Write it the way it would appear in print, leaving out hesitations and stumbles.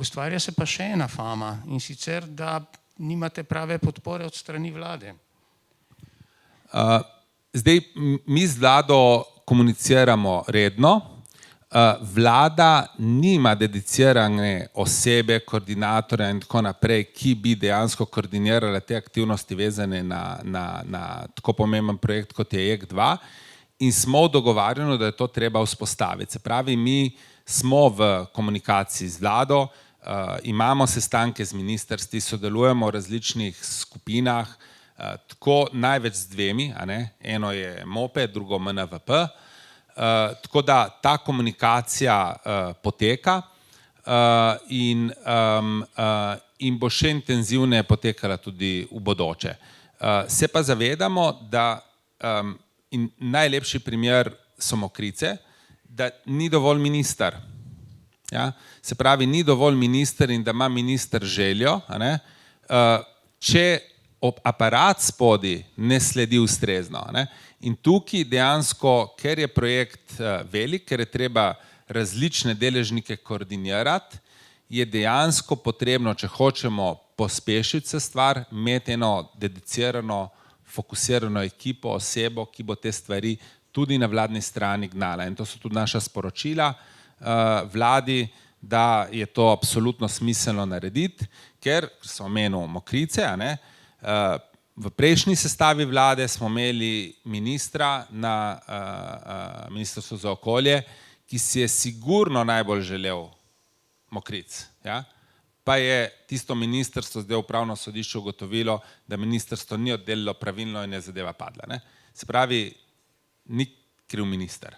Ustvarja se pa še ena fama, in sicer, da nimate prave podpore od strani vlade. Zdaj, mi z vlado komuniciramo redno. Vlada nima dedicirane osebe, koordinatorja in tako naprej, ki bi dejansko koordinirala te aktivnosti vezane na tako pomemben projekt, kot je JEK2, in smo v dogovarjanju, da je to treba vzpostaviti. Se pravi, mi smo v komunikaciji z vlado, imamo sestanke z ministrstvi, sodelujemo v različnih skupinah, tako največ z dvemi, eno je MOPE, drugo MNVP, tako da ta komunikacija poteka in bo še intenzivneje potekala tudi v bodoče. Se pa zavedamo, da in najlepši primer so Mokrice, da ni dovolj minister. Se pravi, ni dovolj minister in da ima minister željo, če aparat spodaj ne sledi ustrezno. In tukaj dejansko, ker je projekt velik, ker je treba različne deležnike koordinirati, je dejansko potrebno, če hočemo pospešiti se stvar, imeti eno dedicirano, fokusirano ekipo, osebo, ki bo te stvari tudi na vladni strani gnala. In to so tudi naša sporočila vladi, da je to absolutno smiselno narediti, ker sem omenil Mokrice, v prejšnji sestavi vlade smo imeli ministra na Ministrstvu za okolje, ki si je sigurno najbolj želel Mokric. Pa je tisto ministrstvo, zdaj upravno sodišče, ugotovilo, da ministrstvo ni oddelilo pravilno in je zadeva padla. Se pravi, ni kriv minister.